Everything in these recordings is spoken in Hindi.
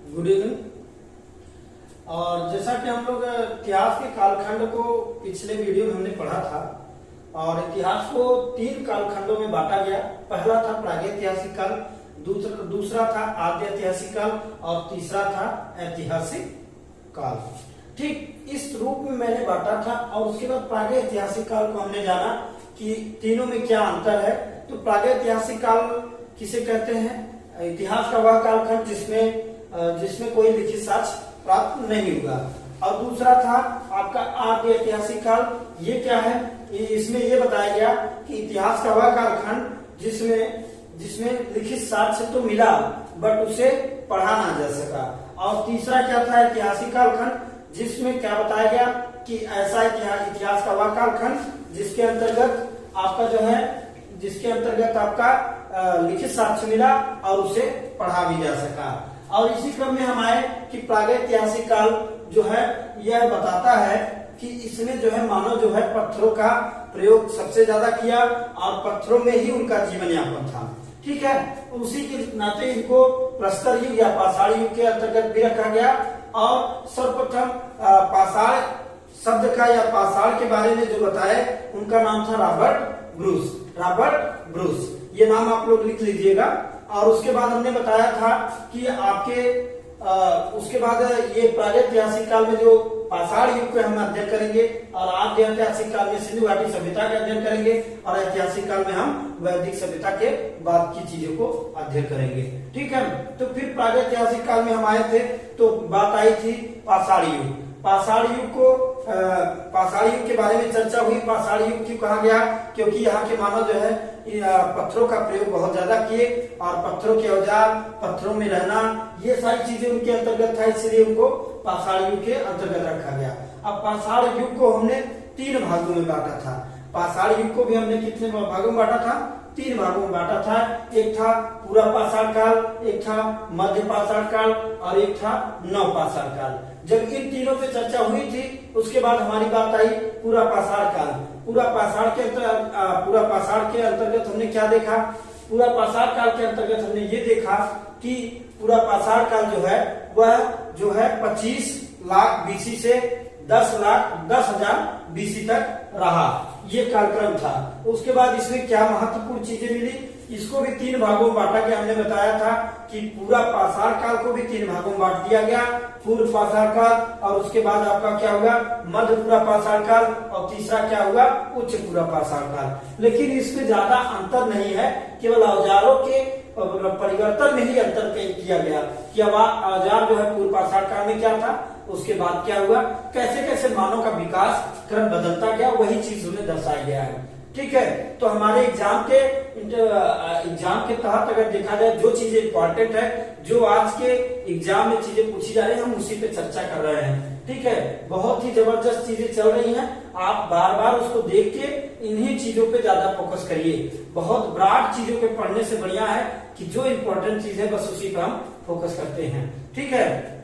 Good evening. और जैसा कि हम लोग इतिहास के कालखंड को पिछले वीडियो में हमने पढ़ा था और इतिहास को 3 कालखंडों में बांटा गया। पहला था प्रागैतिहासिक काल, दूसरा था आद्य ऐतिहासिक काल और तीसरा था ऐतिहासिक काल। ठीक इस रूप में मैंने बांटा था और उसके बाद प्रागैतिहासिक काल को हमने जाना कि तीनों में क्या अंतर है। तो प्रागैतिहासिक काल किसे कहते हैं? इतिहास का वह कालखंड जिसमें कोई लिखित साक्ष्य प्राप्त नहीं हुआ। और दूसरा था आपका आद्य ऐतिहासिक काल। ये क्या है? इसमें ये बताया गया कि इतिहास का वह कालखंड जिसमें लिखित साक्ष्य तो मिला बट उसे पढ़ा ना जा सका। और तीसरा क्या था? ऐतिहासिक कालखंड, जिसमें क्या बताया गया कि ऐसा इतिहास का वह कालखंड जिसके अंतर्गत आपका लिखित साक्ष्य मिला और उसे पढ़ा भी जा सका। और इसी क्रम में हम आए कि प्रागैतिहासिक काल जो है यह बताता है कि इसमें जो है मानव जो है पत्थरों का प्रयोग सबसे ज्यादा किया और पत्थरों में ही उनका जीवन यापन था। ठीक है, उसी के नाते इनको प्रस्तर युग या पाषाण युग के अंतर्गत भी रखा गया। और सर्वप्रथम पाषाण शब्द का या पाषाण के बारे में जो बताए उनका नाम था रॉबर्ट ब्रूस। ये नाम आप लोग लिख लीजिएगा। और उसके बाद हमने बताया था कि उसके बाद ये प्रागैतिहासिक काल में जो पाषाण युग के हम अध्ययन करेंगे और आद्य ऐतिहासिक काल में सिंधु घाटी सभ्यता का अध्ययन करेंगे और ऐतिहासिक काल में हम वैदिक सभ्यता के बाद की चीजों को अध्ययन करेंगे। ठीक है, तो फिर प्रागैतिहासिक काल में हम आए थे तो बात आई थी पाषाण युग। पाषाण युग के बारे में चर्चा हुई। पाषाण युग क्यों कहा गया? क्योंकि यहाँ के मानव जो है पत्थरों का प्रयोग बहुत ज्यादा किए और पत्थरों के औजार, पत्थरों में रहना, ये सारी चीजें उनके अंतर्गत था, इसलिए उनको पाषाण युग के अंतर्गत रखा गया। अब पाषाण युग को हमने 3 भागों में बांटा था। पाषाण युग को भी हमने कितने भागों में बांटा था? 3 भागों में बांटा था। एक था पूरा पाषाण काल, एक था मध्य पाषाण काल और एक था नव पाषाण काल। जब इन तीनों पे चर्चा हुई थी उसके बाद हमारी बात आई पूरा पाषाण काल। पूरा पाषाण के अंतर्गत हमने क्या देखा? पूरा पाषाण काल के अंतर्गत हमने ये देखा कि पूरा पाषाण काल जो है 25 लाख बीसी से 10,10,000 बीसी तक रहा। ये कालक्रम था। उसके बाद इसमें क्या महत्वपूर्ण चीजें मिली? इसको भी 3 भागों में बांटा गया। हमने बताया था कि पूरा पाषाण काल को भी 3 भागों में बांट दिया गया। पूर्व पाषाण काल और उसके बाद आपका क्या होगा? मध्य पूरा पाषाण काल और तीसरा क्या होगा? उच्च पूरा पाषाण काल। लेकिन इसमें ज्यादा अंतर नहीं है, केवल औजारों के परिवर्तन में ही अंतर किया गया कि अब औजार जो है पूर्व पाषाण काल में क्या था, उसके बाद क्या हुआ, कैसे कैसे मानव का विकास क्रम बदलता गया, वही चीज उन्हें दर्शाया गया है। ठीक है, तो हमारे एग्जाम के तहत अगर देखा जाए जो चीजें इंपॉर्टेंट है, जो आज के एग्जाम में चीजें पूछी जा रही है, हम उसी पे चर्चा कर रहे हैं। ठीक है, बहुत ही जबरदस्त चीजें चल रही हैं। आप बार बार उसको देख के इन्हीं चीजों पे ज्यादा फोकस करिए। बहुत ब्रॉड चीजों पे पढ़ने से बढ़िया है कि जो इम्पोर्टेंट चीज है बस उसी पे हम फोकस करते हैं। ठीक है,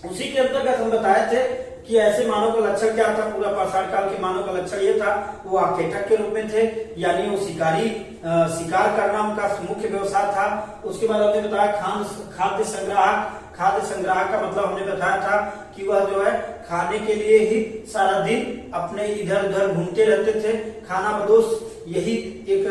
उसी के अंतर्गत हम बताए थे कि ऐसे मानव का लक्षण क्या था। पूरा पाषाण काल के मानव का लक्षण ये था, वो आखेटक के रूप में थे, यानी वो शिकार करना उनका मुख्य व्यवसाय था। उसके बाद हमने बताया खाद्य संग्रह का मतलब हमने बताया था कि वह जो है खाने के लिए ही सारा दिन अपने इधर उधर घूमते रहते थे। खानाबदोश, यही एक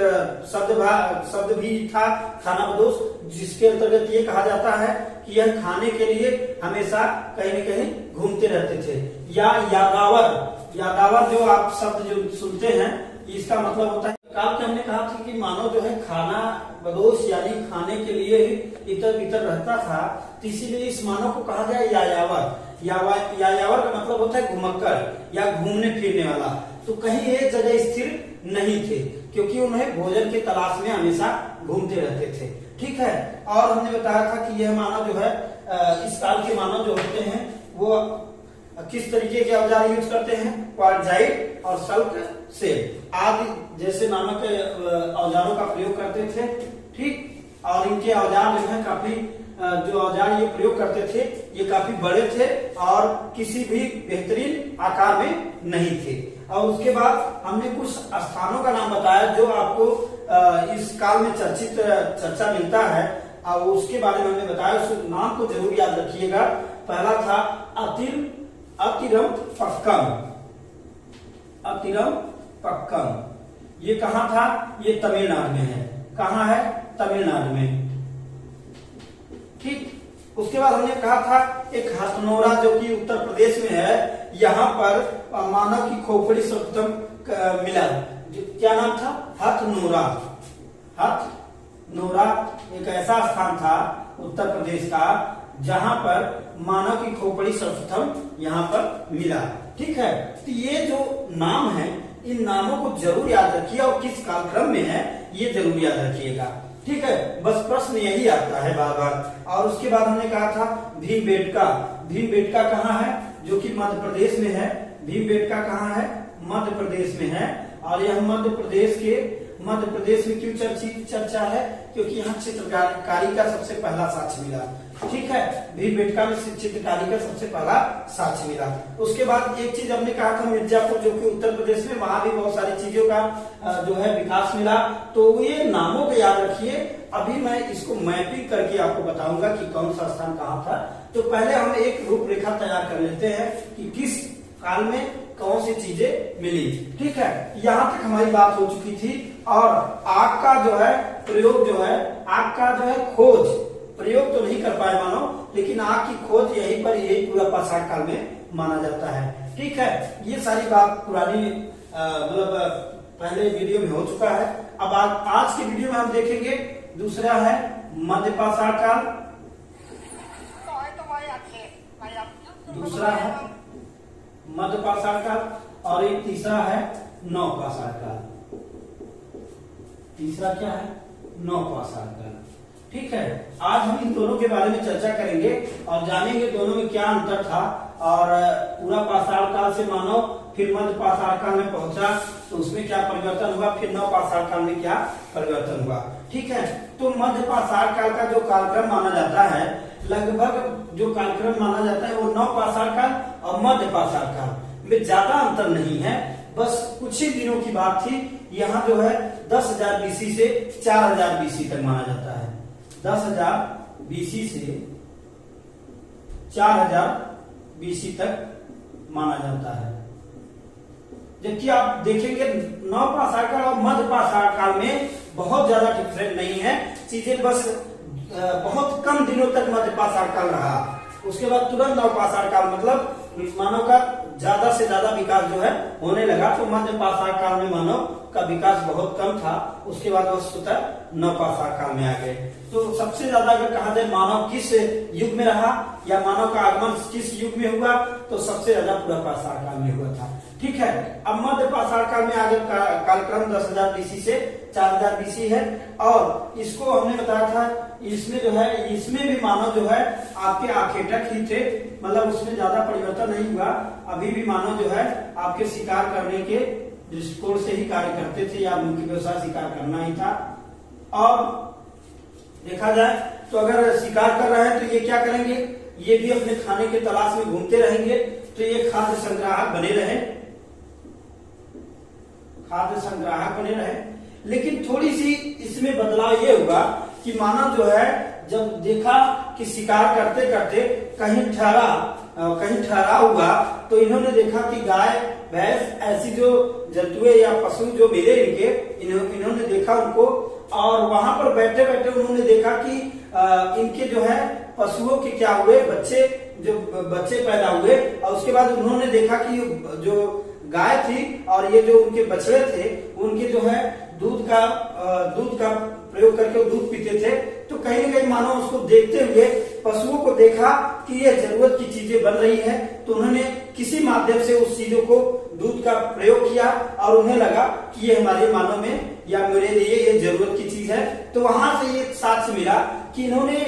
शब्द भी था, खानाबदोश, जिसके अंतर्गत ये कहा जाता है कि यह खाने के लिए हमेशा कहीं न कहीं घूमते रहते थे। या यादावर जो आप शब्द जो सुनते हैं, इसका मतलब होता है काल के हमने कहा था कि मानव जो है खानाबदोश यानी खाने के लिए इधर उधर रहता था, तो इसीलिए इस मानव को कहा गया यायावर का मतलब होता है घुमक्कड़ या घूमने फिरने वाला। तो कहीं एक जगह स्थिर नहीं थे क्योंकि उन्हें भोजन की तलाश में हमेशा घूमते रहते थे। ठीक है, और हमने बताया था कि यह मानव जो है इस काल के मानव जो होते हैं वो किस तरीके के औजार यूज करते हैं? क्वार्टजाइट और सल्क सेल आदि जैसे नामक औजारों का प्रयोग करते थे। ठीक, और इनके औजार जो है काफी जो औजार ये प्रयोग करते थे ये काफी बड़े थे और किसी भी बेहतरीन आकार में नहीं थे। और उसके बाद हमने कुछ स्थानों का नाम बताया जो आपको इस काल में चर्चा मिलता है। और उसके बारे में हमने बताया, उस नाम को जरूर याद रखिएगा। पहला था अतिरम पक्कम। अतिरम पक्कम ये कहाँ था? ये तमिलनाडु में है। कहाँ है? तमिलनाडु में। ठीक। उसके बाद हमने कहा था एक हथनोरा जो कि उत्तर प्रदेश में है, यहाँ पर मानव की खोपड़ी सर्वप्रथम मिला। क्या नाम था? हथनोरा। हथनोरा एक ऐसा स्थान था उत्तर प्रदेश का जहां पर मानव की खोपड़ी सर्वप्रथम यहाँ पर मिला। ठीक है, तो ये जो नाम है, इन नामों को जरूर याद रखिए और किस कालक्रम में है ये जरूर याद रखिएगा। ठीक है, बस प्रश्न यही आता है बार बार। और उसके बाद हमने कहा था भीमबेटका। भीमबेटका कहाँ है? जो कि मध्य प्रदेश में है। भीमबेटका कहाँ है? मध्य प्रदेश में है। और यह मध्य प्रदेश में क्यों चर्चा है? क्योंकि यहाँ चित्रकारी का सबसे पहला साक्ष्य मिला। ठीक है, भीमबेटका में चित्रकारी का सबसे पहला साक्ष्य मिला। उसके बाद एक चीज हमने कहा था मिर्जापुर, जो कि उत्तर प्रदेश में, वहां भी बहुत सारी चीजों का जो है विकास मिला। तो ये नामों को याद रखिए। अभी मैं इसको मैपिंग करके आपको बताऊंगा कि कौन सा स्थान कहाँ था। तो पहले हम एक रूपरेखा तैयार कर लेते हैं कि किस काल में कौन सी चीजें मिली। ठीक है, यहाँ तक हमारी बात हो चुकी थी। और आग का जो है प्रयोग, खोज प्रयोग तो नहीं कर पाए मानो, लेकिन आग की खोज यही पूरा पाषाण काल में माना जाता है। ठीक है, ये सारी बात पुरानी मतलब पहले वीडियो में हो चुका है। अब आज के वीडियो में हम देखेंगे दूसरा है मध्य पाषाण काल, दूसरा है मध्य पाषाण काल और एक तीसरा है नव पाषाण काल। तीसरा क्या है? नव पाषाण काल। ठीक है, आज हम इन दोनों के बारे में चर्चा करेंगे और जानेंगे दोनों में क्या अंतर था। और पूरा पाषाण काल से मानव फिर मध्य पाषाण काल में पहुंचा तो उसमें क्या परिवर्तन हुआ, फिर नव पाषाण काल में क्या परिवर्तन हुआ। ठीक है, तो मध्य पाषाण काल का जो कालक्रम माना जाता है, लगभग जो कालक्रम माना जाता है वो नव पाषाण काल और मध्य पाषाण काल में ज्यादा अंतर नहीं है। बस कुछ ही दिनों की बात थी। यहाँ जो है 10,000 BC से 4,000 BC तक माना जाता है। 10,000 BC से 4,000 BC तक माना जाता है। जबकि आप देखेंगे नव पाषाण काल और मध्य पाषाण काल में बहुत ज्यादा डिफरेंट नहीं है। चीजें बस बहुत कम दिनों तक मध्य पाषाण काल रहा, उसके बाद तुरंत नव पाषाण काल, मतलब मानव का ज्यादा से ज्यादा विकास जो है होने लगा। तो मध्य पाषाण काल में मानव का विकास बहुत कम था, उसके बाद वस्तुतः नव पाषाण काल में आ गए। तो सबसे ज्यादा अगर कहा जाए मानव किस युग में रहा या मानव का आगमन किस युग में हुआ, तो सबसे ज्यादा पूरा पाषाण काल में हुआ था। ठीक है, अब मध्य पाषाण काल में आगे कालक्रम 10,000 BC से 4,000 BC है। और इसको हमने बताया था, इसमें जो है, इसमें भी मानव जो है आपके आखेटक ही थे, मतलब उसमें ज्यादा परिवर्तन नहीं हुआ। अभी भी मानव जो है आपके शिकार करने के दृष्टिकोण से ही कार्य करते थे, या मुख्य व्यवसाय शिकार करना ही था। और देखा जाए तो अगर शिकार कर रहे हैं तो ये क्या करेंगे, ये भी अपने खाने के तलाश में घूमते रहेंगे। तो ये खाद्य संग्राहक बने रहे, खाद्य संग्राहक बने रहे। लेकिन थोड़ी सी इसमें बदलाव ये हुआ कि मानव जो है जब देखा कि शिकार करते करते कहीं ठहरा हुआ, तो इन्होंने देखा कि गाय भैंस ऐसी जो जंतुए या पशु जो मिले इन्होंने देखा उनको, और वहां पर बैठे बैठे उन्होंने देखा कि इनके जो है पशुओं के क्या हुए, बच्चे पैदा हुए। और उसके बाद उन्होंने देखा कि जो गाय थी और ये जो उनके बछड़े थे, उनके जो है दूध का प्रयोग करके दूध पीते थे। तो कहीं न कहीं मानो उसको देखते हुए पशुओं को देखा कि ये जरूरत की चीजें बन रही है, तो उन्होंने किसी माध्यम से उस चीजों को दूध का प्रयोग किया और उन्हें लगा कि ये हमारे मानव में या मेरे लिए ये जरूरत की चीज है। तो वहां से ये साक्ष्य मिला कि इन्होंने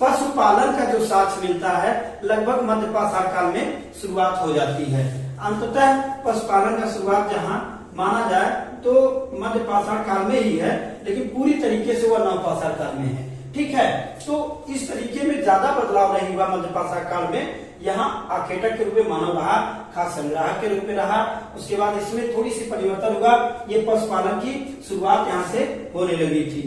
पशुपालन का जो साक्ष्य मिलता है लगभग मध्य पाषाण काल में शुरुआत हो जाती है। अंततः पशुपालन का शुरुआत जहाँ माना जाए तो मध्य पाषाण काल में ही है, लेकिन पूरी तरीके से वह नव पाषाण काल में है। ठीक है, तो इस तरीके में ज्यादा बदलाव नहीं हुआ मध्य पाषाण काल में। यहाँ आखेटक के रूप में मानव रहा, खाद्य संग्राहक के रूप में रहा। उसके बाद इसमें थोड़ी सी परिवर्तन हुआ, ये पशुपालन की शुरुआत यहाँ से होने लगी थी।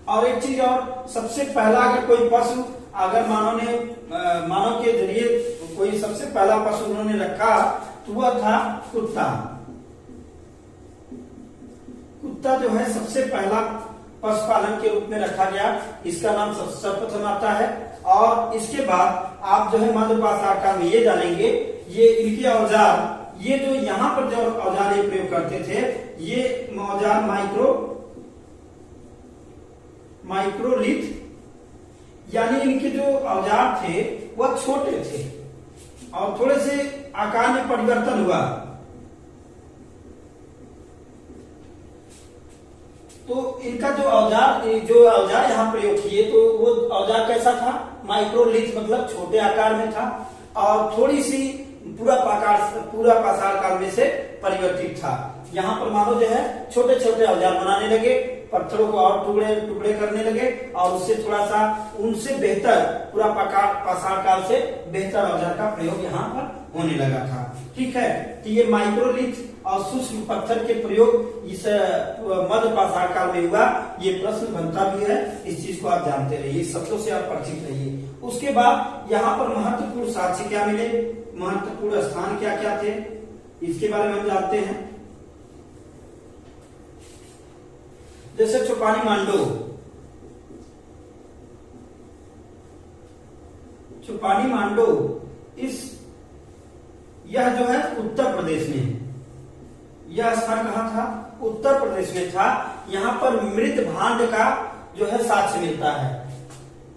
और एक चीज और, सबसे पहला अगर कोई पशु, अगर मानव के जरिए कोई सबसे पहला पशु उन्होंने रखा तो वह था कुत्ता। कुत्ता जो है सबसे पहला पशुपालन के रूप में रखा गया, इसका नाम सर्वप्रथम आता है। और इसके बाद आप जो है मध्यपाषाण काल में ये जानेंगे, ये इनके औजार, ये जो यहाँ पर जो औजार ये प्रयोग करते थे, ये औजार माइक्रोलिथ, यानी इनके जो औजार थे वह छोटे थे और थोड़े से आकार में परिवर्तन हुआ। तो इनका जो औजार यहाँ प्रयोग किए तो वो औजार कैसा था, माइक्रोलिथ मतलब छोटे आकार में था और थोड़ी सी पूरा पाषाण काल में से परिवर्तित था। यहाँ पर मानो जो है छोटे छोटे औजार बनाने लगे, पत्थरों को और टुकड़े टुकड़े करने लगे और उससे थोड़ा सा उनसे बेहतर पूरा पाषाण काल से बेहतर औजार का प्रयोग यहाँ पर होने लगा था। ठीक है, तो ये माइक्रोलिथ और सूक्ष्म पत्थर के प्रयोग इस मध्य पाषाण काल में हुआ, ये प्रश्न बनता भी है, इस चीज को आप जानते रहिए, शब्दों से आप परिचित रहिए। उसके बाद यहाँ पर महत्वपूर्ण साक्ष्य क्या मिले, महत्वपूर्ण स्थान क्या क्या थे, इसके बारे में हम जानते हैं। जैसे चौपानी मांडो, चौपानी मांडो यह जो है उत्तर प्रदेश में, यह स्थान कहाँ था, उत्तर प्रदेश में था। यहाँ पर मृद भांड का जो है साक्ष्य मिलता है।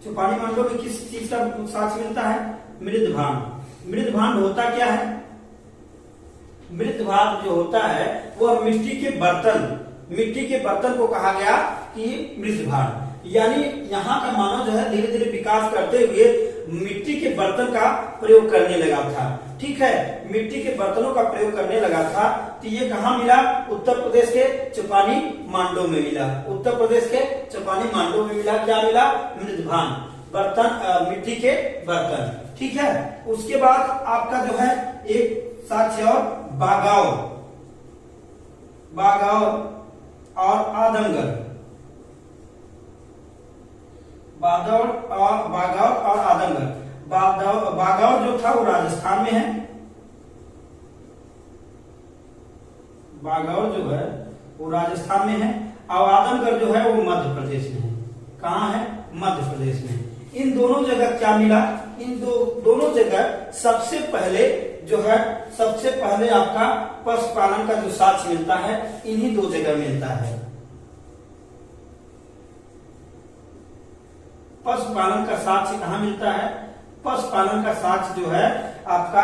चौपानी मांडो में किस चीज का साक्ष्य मिलता है, मृद भांड। मृद भांड होता क्या है, मृद भांड जो होता है वह मिट्टी के बर्तन को कहा गया कि मृद भांड, यानी यहाँ का मानव जो है धीरे धीरे विकास करते हुए मिट्टी के बर्तन का प्रयोग करने लगा था। ठीक है, मिट्टी के बर्तनों का प्रयोग करने लगा था। तो ये कहाँ मिला, उत्तर प्रदेश के चौपानी मांडो में मिला। उत्तर प्रदेश के चौपानी मांडो में मिला, क्या मिला, मृद भांड, बर्तन, मिट्टी के बर्तन। ठीक है, उसके बाद आपका जो है एक साक्ष्य और बागाओ और आदमगढ़, बागाओ और आदमगढ़। बागाओ जो था वो राजस्थान में है, बागाओ जो है वो राजस्थान में है और आदमगढ़ जो है वो मध्य प्रदेश में है। कहाँ है, मध्य प्रदेश में। इन दोनों जगह क्या मिला, इन दोनों जगह सबसे पहले आपका पशुपालन का जो साक्ष्य मिलता है इन्हीं दो जगह मिलता है। पशुपालन का साक्ष्य कहाँ मिलता है, पशुपालन का साक्ष्य जो है आपका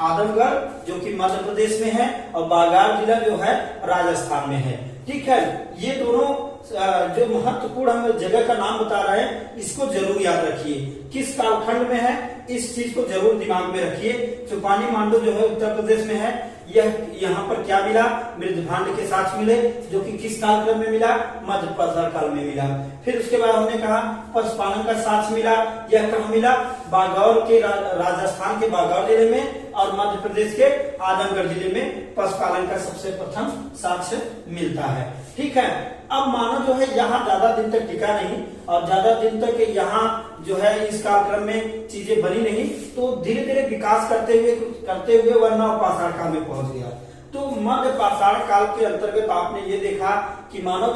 आदमगढ़ जो कि मध्य प्रदेश में है और बागाड़ जिला जो है राजस्थान में है। ठीक है, ये दोनों जो महत्वपूर्ण हम जगह का नाम बता रहे हैं इसको जरूर याद रखिए, किस कालखंड में है इस चीज को जरूर दिमाग में रखिए। चौपानी मांडो जो है उत्तर प्रदेश में है, यह यहाँ पर क्या मिला, मृद भांड के साक्ष्य मिले जो कि किस कालक्रम में मिला, मध्य पाषाण काल में मिला। फिर उसके बाद हमने कहा पशुपालन का साक्ष्य मिला, यह कहाँ मिला, बागौर के राजस्थान के बागौर जिले में और मध्य प्रदेश के आदमगढ़ जिले में पशुपालन का सबसे प्रथम साक्ष्य मिलता है। ठीक है, अब मानो जो है यहाँ ज्यादा दिन तक टिका नहीं और ज्यादा दिन तक यहाँ जो है इस कालक्रम में चीजें बनी नहीं, तो धीरे धीरे विकास करते हुए वह नव पाषाण काल में पहुंच गया। तो मध्य पाषाण काल के अंतर्गत आपने ये देखा कि मानव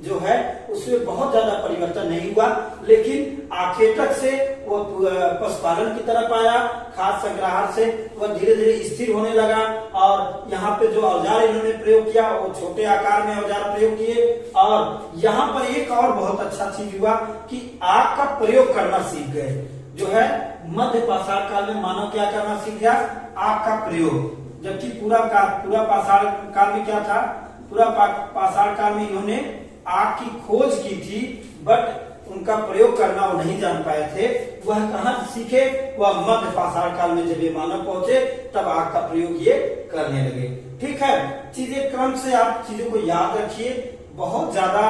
जो है उसमें बहुत ज्यादा परिवर्तन नहीं हुआ, लेकिन आखेटक से वो पशुपालन की तरफ आया, खाद्य संग्रहण से वह धीरे धीरे स्थिर होने लगा और यहाँ पे जो औजार इन्होंने प्रयोग किया वो छोटे आकार में औजार प्रयोग किए। और यहाँ पर एक और बहुत अच्छा चीज हुआ कि आग का प्रयोग करना सीख गए। जो है मध्य पाषाण काल में मानव क्या करना सीख गया, आग का प्रयोग, जबकि पूरा पाषाण काल में क्या था, पूरा पाषाण काल में इन्होंने आग की खोज की थी बट उनका प्रयोग करना वो नहीं जान पाए थे। वह कहाँ सीखे, वह मध्य पाषाण काल में जब ये मानव पहुंचे तब आग का प्रयोग ये करने लगे। ठीक है, चीजें क्रम से आप चीजों को याद रखिए, बहुत ज्यादा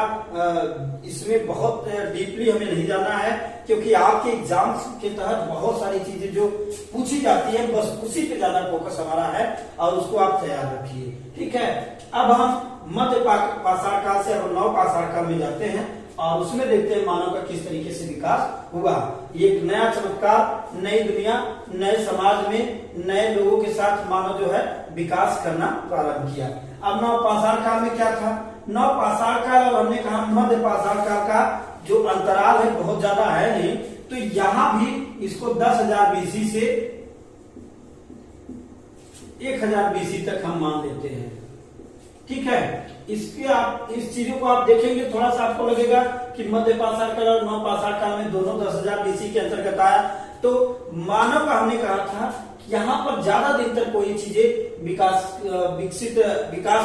इसमें बहुत डीपली हमें नहीं जाना है क्योंकि आपके एग्जाम के तहत बहुत सारी चीजें जो पूछी जाती है बस उसी पे ज्यादा फोकस हमारा है और उसको आप तैयार रखिए। ठीक है, अब हम मध्य पाषाण काल से अब नव पाषाण काल में जाते हैं और उसमें देखते हैं मानव का किस तरीके से विकास हुआ। एक नया चमत्कार, नई दुनिया, नए समाज में नए लोगों के साथ मानव जो है विकास करना प्रारंभ किया। अब नवपाषाण काल में क्या था? नवपाषाण काल और हमने कहा मध्य पाषाण काल का जो अंतराल है बहुत ज्यादा है नहीं, तो यहां भी इसको 10,000 BC से 1,000 BC तक हम मान लेते हैं। ठीक है, इसके आप इस चीजों को आप देखेंगे थोड़ा सा आपको लगेगा कि मध्य पाषाण काल और नवपाषाण काल में दोनों 10,000 BC के अंतर्गत आया। तो मानव का हमने कहा था कि यहाँ पर ज्यादा दिन तक कोई चीजें विकास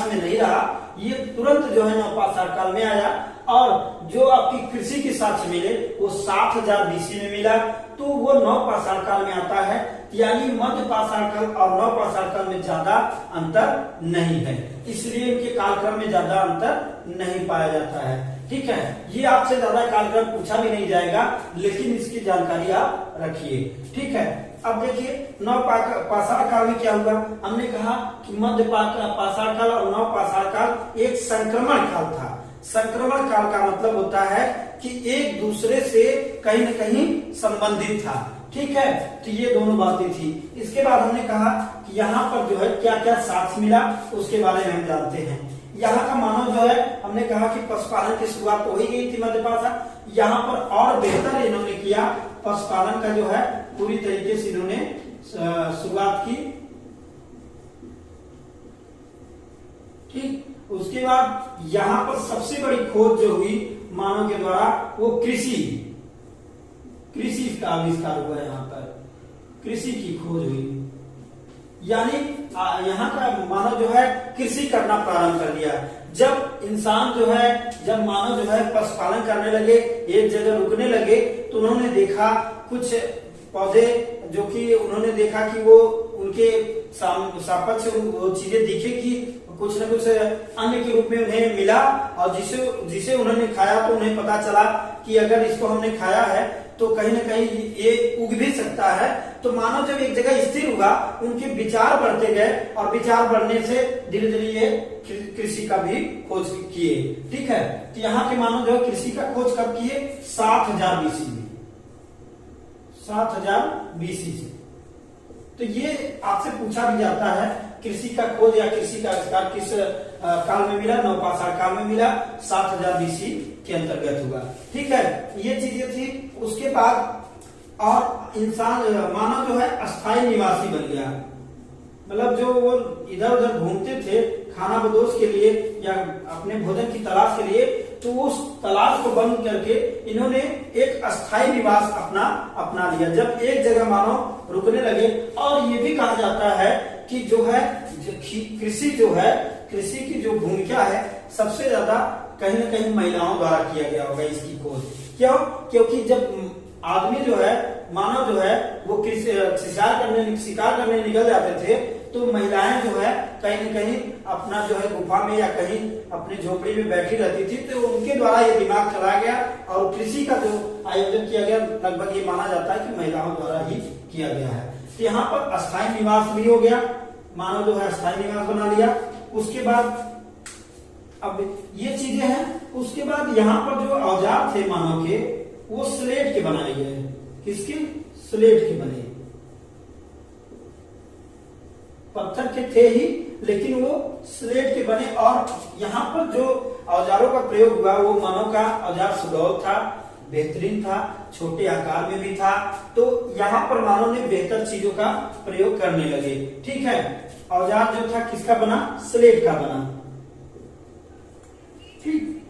में नहीं रहा, ये तुरंत जो है नवपाषाण काल में आया। और जो आपकी कृषि के साक्ष्य मिले वो 7,000 BC में मिला, तो वो नवपाषाण काल में आता है। यानी मध्य पाषाण काल और नवपाषाण काल में ज्यादा अंतर नहीं है, इसलिए इनके कालक्रम में ज्यादा अंतर नहीं पाया जाता है। ठीक है, ये आपसे ज्यादा कालक्रम पूछा भी नहीं जाएगा, लेकिन इसकी जानकारी आप रखिए। ठीक है, अब देखिए नवपाषाण काल में क्या हुआ। हमने कहा कि मध्य पाषाण काल और नवपाषाण काल एक संक्रमण काल था। संक्रमण काल का मतलब होता है कि एक दूसरे से कहीं न कहीं संबंधित था। ठीक है, तो ये दोनों बातें थी। इसके बाद हमने कहा कि यहाँ पर जो है क्या क्या साक्ष्य मिला उसके बारे में हम जानते हैं। यहाँ का मानव जो है हमने कहा कि पशुपालन की शुरुआत तो हो ही गई थी मध्य पाषाण, यहाँ पर और बेहतर इन्होंने किया, पशुपालन का जो है पूरी तरीके से इन्होंने शुरुआत की। ठीक, उसके बाद यहाँ पर सबसे बड़ी खोज जो हुई मानव के द्वारा वो कृषि का आविष्कार हुआ। यहाँ पर कृषि की खोज हुई, यानी यहाँ का मानव जो है कृषि करना प्रारंभ कर दिया। जब मानव जो है पशुपालन करने लगे, एक जगह रुकने लगे, तो उन्होंने देखा कुछ पौधे जो कि उन्होंने देखा कि वो उनके सापेक्ष वो चीजें दिखे कि कुछ न कुछ अन्न के रूप में उन्हें मिला, और जिसे उन्होंने खाया तो उन्हें पता चला कि अगर इसको हमने खाया है तो कहीं न कहीं ये उग भी सकता है। तो मानव जब एक जगह स्थिर हुआ, उनके विचार बढ़ते गए, और विचार बढ़ने से धीरे धीरे ये कृषि का भी खोज किए। ठीक है, तो यहाँ के मानव जो है कृषि का खोज कब किए? 7,000 BC में, 7,000 BC से। तो ये आपसे पूछा भी जाता है कृषि का खोज या कृषि का आविष्कार किस काल में मिला? नवपाषाण काल में मिला, 7,000 BC के अंतर्गत हुआ। ठीक है, ये चीजें थी। उसके बाद और इंसान मानव जो है अस्थायी निवासी बन गया, मतलब जो वो इधर उधर घूमते थे खाना बदोश के लिए या अपने भोजन की तलाश के लिए, तो उस तलाश को बंद करके इन्होंने एक अस्थायी निवास अपना लिया। जब एक जगह मानव रुकने लगे, और ये भी कहा जाता है कि जो है कृषि की जो भूमिका है सबसे ज्यादा कहीं न कहीं महिलाओं द्वारा किया गया होगा इसकी खोज। क्यों? क्योंकि जब आदमी जो है, मानव जो है वो शिकार करने निकल जाते थे, तो महिलाएं जो है कहीं न कहीं अपना जो है गुफा में या कहीं अपनी झोपड़ी में बैठी रहती थी, तो उनके द्वारा ये दिमाग चला गया और कृषि का जो आयोजन किया गया लगभग ये माना जाता है कि महिलाओं द्वारा ही किया गया है। तो यहाँ पर अस्थायी निवास भी हो गया, मानव जो है अस्थायी निवास बना लिया। उसके बाद अब ये चीजें हैं। उसके बाद यहाँ पर जो औजार थे मानव के, वो स्लेट के बनाए गए। किसके? स्लेट के बने, पत्थर के थे ही, लेकिन वो स्लेट के बने। और यहाँ पर जो औजारों का प्रयोग हुआ वो मानव का औजार सुडौल था, बेहतरीन था, छोटे आकार में भी था। तो यहाँ पर मानव ने बेहतर चीजों का प्रयोग करने लगे। ठीक है, औजार जो था किसका बना? स्लेट का बना। ठीक,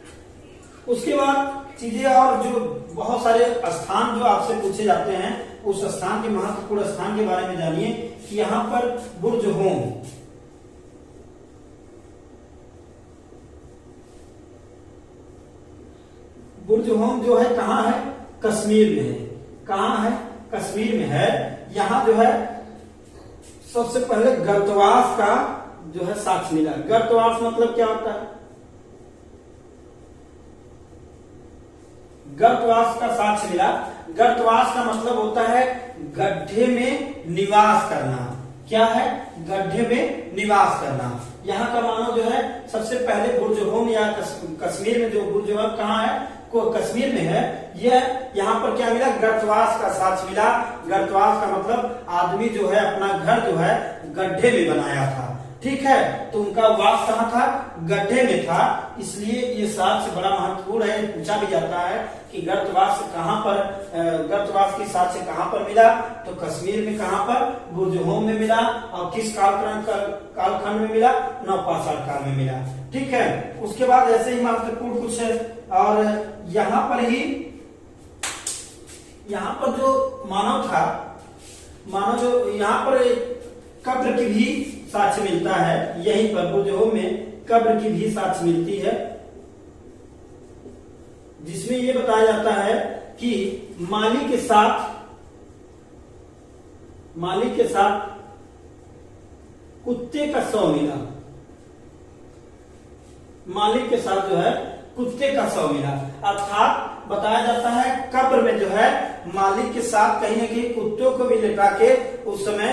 उसके बाद चीजें और जो बहुत सारे स्थान जो आपसे पूछे जाते हैं, उस स्थान के महत्वपूर्ण स्थान के बारे में जानिए कि यहाँ पर बुर्ज होम, बुर्ज होम जो है कहाँ है? कश्मीर में है। कहाँ है? कश्मीर में है। यहाँ जो है सबसे पहले गर्तवास का जो है साक्ष्य मिला। गर्तवास मतलब क्या होता है? गर्तवास का साक्ष्य मिला। गर्तवास का मतलब होता है गड्ढे में निवास करना। क्या है? गड्ढे में निवास करना। यहाँ का मानव जो है सबसे पहले बुर्ज होम या कश्मीर में जो बुर्ज होम कहाँ है? कश्मीर में है, यह यहाँ पर क्या मिला, गर्तवास का साक्ष्य मिला। गर्तवास का मतलब आदमी जो है अपना घर जो है गड्ढे में बनाया था, ठीक है। तो उनका वास कहाँ था, गड्ढे में था, इसलिए ये साक्ष्य बड़ा महत्वपूर्ण है। पूछा भी जाता है कि गर्तवास कहाँ पर, गर्तवास की साक्ष्य कहाँ पर मिला, तो कश्मीर में कहाँ पर, बुर्जहोम में मिला। और किस कालखंड में मिला, नवपाषाण काल में मिला, ठीक है। उसके बाद ऐसे ही महत्वपूर्ण कुछ है, और यहाँ पर ही, यहाँ पर जो मानव था, मानव जो यहाँ पर कब्र की भी साक्ष्य मिलता है, यहीं पर बुर्जहोम में कब्र की भी साक्ष्य मिलती है, जिसमें यह बताया जाता है कि माली के साथ कुत्ते का शव मिला। मालिक के साथ जो है कुत्ते का शव मिला, अर्थात बताया जाता है कब्र में जो है मालिक के साथ कहीं न कहीं कुत्तों को भी लिटा के उस समय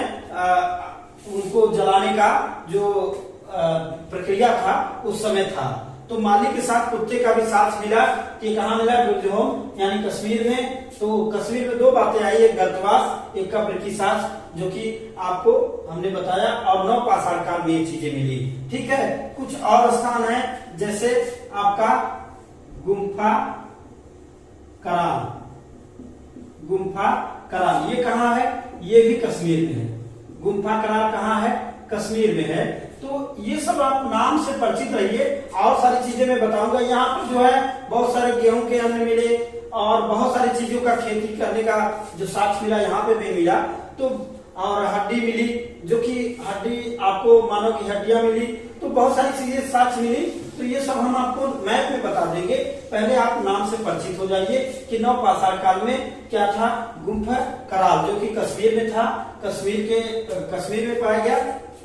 उनको जलाने का जो प्रक्रिया था उस समय था। तो मालिक के साथ कुत्ते का भी साथ मिला कि कहाँ मिला, बुर्जहोम यानी कश्मीर में। तो कश्मीर में दो बातें आई, एक गर्तवास, एक कब्र की साथ, जो कि आपको हमने बताया, और नवपाषाण काल में ये चीजें मिली, ठीक है। कुछ और स्थान है, जैसे आपका गुम्फा कराल, ये कहाँ है, ये भी कश्मीर में है। गुम्फा कराल कहाँ है, कश्मीर में है। तो ये सब आप नाम से परिचित रहिए, और सारी चीजें मैं बताऊंगा। यहाँ पर जो है बहुत सारे गेहूं के अन्न मिले, और बहुत सारी चीजों का खेती करने का जो साक्ष्य मिला यहाँ पे भी मिला। तो और हड्डी मिली, जो कि हड्डी आपको मानव की हड्डियां मिली, तो बहुत सारी चीजें साक्ष्य मिली। तो ये सब हम आपको मैप में बता देंगे, पहले आप नाम से परिचित हो जाइए कि नवपाषाण काल में क्या था, गुम्फा कराल, जो कि कश्मीर में था, कश्मीर में पाया गया।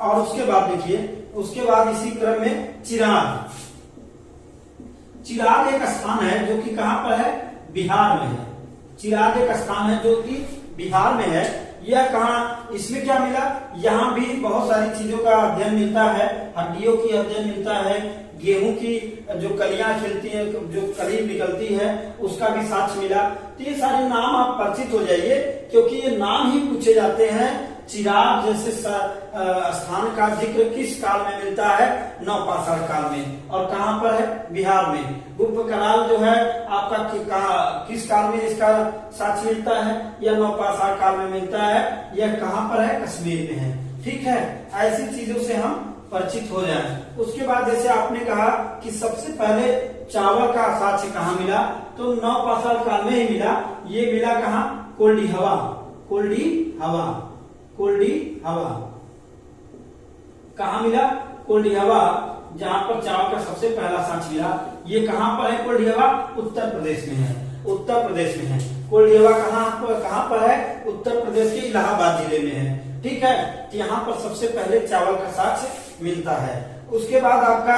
और उसके बाद देखिए, उसके बाद इसी क्रम में चिराग एक स्थान है जो कि कहाँ पर है, बिहार में है। चिराग एक स्थान है जो कि बिहार में है। यह कहाँ, इसमें क्या मिला, यहाँ भी बहुत सारी चीजों का अध्ययन मिलता है, हड्डियों की अध्ययन मिलता है, गेहूं की जो कलियां खिलती है, जो कली निकलती है, उसका भी साक्ष्य मिला। तो ये सारे नाम आप परिचित हो जाइए, क्योंकि ये नाम ही पूछे जाते हैं। चिराग जैसे स्थान का जिक्र किस काल में मिलता है, नवपाषाण काल में, और कहाँ पर है, बिहार में। गुम्फा कराल जो है आपका किस काल में इसका साक्ष्य मिलता है, यह नवपाषाण काल में मिलता है। यह कहाँ पर है, कश्मीर में है, ठीक है। ऐसी चीजों से हम परिचित हो जाएं। उसके बाद जैसे आपने कहा कि सबसे पहले चावल का साक्ष्य कहाँ मिला, तो नवपाषाण काल में ही मिला। ये मिला कहाँ, कोल्डी हवा कहाँ मिला, कोल्डी हवा, जहाँ पर चावल का सबसे पहला साक्ष्य मिला। ये कहाँ पर है, कोल्डी हवा उत्तर प्रदेश में है, कोल्डी हवा कहाँ पर है, उत्तर प्रदेश के इलाहाबाद जिले में है, ठीक है। तो यहाँ पर सबसे पहले चावल का साक्ष्य मिलता है। उसके बाद आपका,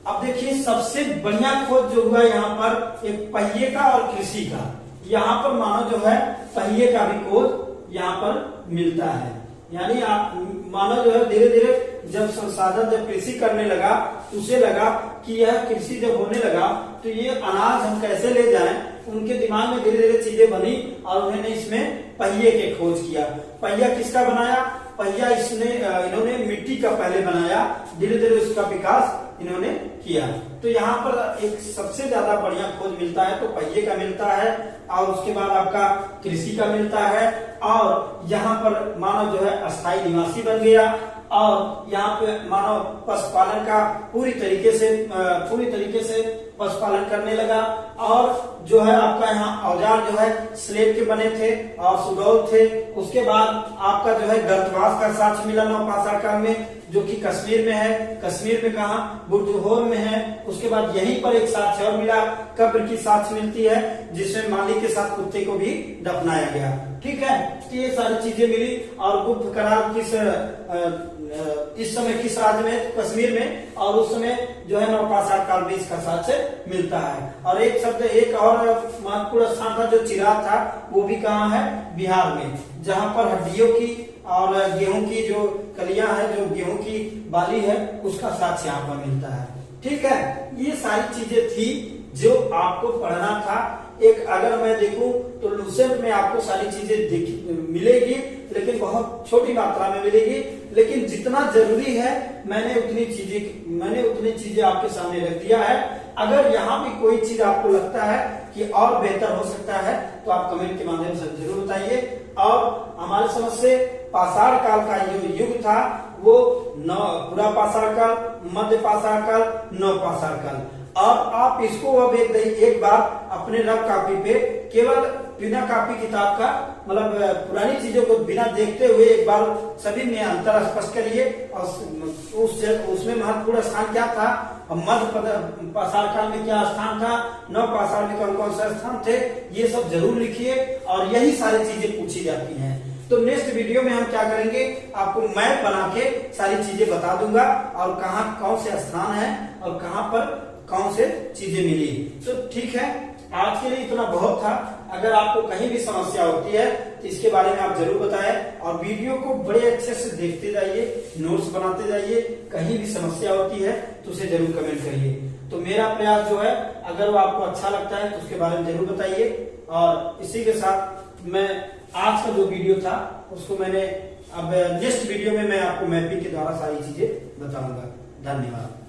अब देखिए सबसे बढ़िया खोज जो हुआ यहाँ पर, एक पहिए का और कृषि का। यहाँ पर मानो जो है पहिए का भी खोज यहाँ पर मिलता है, यानी आप मानो जो है धीरे धीरे जब संसाधन, जब कृषि करने लगा, उसे लगा कि यह कृषि जब होने लगा तो ये अनाज हम कैसे ले जाएं, उनके दिमाग में धीरे धीरे चीजें बनी, और उन्होंने इसमें पहिए के खोज किया। पहिया किसका बनाया, पहिया इन्होंने मिट्टी का पहले बनाया, धीरे धीरे उसका विकास इन्होंने किया। तो यहाँ पर एक सबसे ज्यादा बढ़िया खोज मिलता है तो पहिए का मिलता है, और उसके बाद आपका कृषि का मिलता है, और यहाँ पर मानव जो है अस्थायी निवासी बन गया, और यहाँ पे मानव पशुपालन का पूरी तरीके से पशुपालन करने लगा। और जो है आपका यहाँ औजार जो है स्लेट के बने थे और सुडौल थे। उसके बाद आपका जो है गर्तवास का साक्ष्य मिला नवपाषाण काल में, जो कि कश्मीर में है। कश्मीर में कहाँ, बुर्जहोम में है। उसके बाद यहीं पर एक साक्ष्य और मिला, कब्र की साक्ष्य मिलती है, जिसमें मालिक के साथ कुत्ते को भी दफनाया गया, ठीक है। तो ये सारी चीजें मिली। और गुप्त करार इस समय किस राज्य में, कश्मीर में, और उस समय जो है नवपाषाण काल में इसका साक्ष्य मिलता है। और एक और महत्वपूर्ण स्थान था जो चिराग था, वो भी कहाँ है, बिहार में, जहाँ पर हड्डियों की और गेहूं की जो कलियां है, जो गेहूं की बाली है, उसका साक्ष्य यहाँ पर मिलता है, ठीक है। ये सारी चीजें थी जो आपको पढ़ना था। एक अगर मैं देखूं तो लूसेंट में आपको सारी चीजें मिलेगी, लेकिन बहुत छोटी मात्रा में मिलेगी। लेकिन जितना जरूरी है मैंने उतनी चीजें आपके सामने रख दिया है। अगर यहाँ भी कोई चीज आपको लगता है कि और बेहतर हो सकता है तो आप कमेंट के माध्यम से जरूर बताइए। और हमारे समझ से पाषाण काल का जो युग था वो पूरा पाषाण काल, मध्य पाषाण काल, नव पाषाण काल। और आप इसको अब एक बार अपने रफ कॉपी पे केवल बिना कॉपी किताब का मतलब पुरानी चीजों को बिना देखते हुए एक बार सभी में अंतर स्पष्ट करिए। और उसमें महत्वपूर्ण स्थान क्या था, मध्य पाषाण काल में क्या स्थान था, नव पाषाण में कौन कौन से स्थान थे, ये सब जरूर लिखिए। और यही सारी चीजें पूछी जाती हैं। तो नेक्स्ट वीडियो में हम क्या करेंगे, आपको मैप बना के सारी चीजें बता दूंगा और कहाँ कौन से स्थान है और कहाँ पर कौन से चीजें मिली। तो ठीक है, आज के लिए इतना बहुत था। अगर आपको कहीं भी समस्या होती है तो इसके बारे में आप जरूर बताएं और वीडियो को बड़े अच्छे से देखते जाइए, नोट्स बनाते जाइए। कहीं भी समस्या होती है तो उसे जरूर कमेंट करिए। तो मेरा प्रयास जो है, अगर वो आपको अच्छा लगता है तो उसके बारे में जरूर बताइए। और इसी के साथ मैं आज का जो वीडियो था उसको मैंने अब नेक्स्ट वीडियो में मैं आपको मैपिंग के द्वारा सारी चीजें बताऊंगा। धन्यवाद।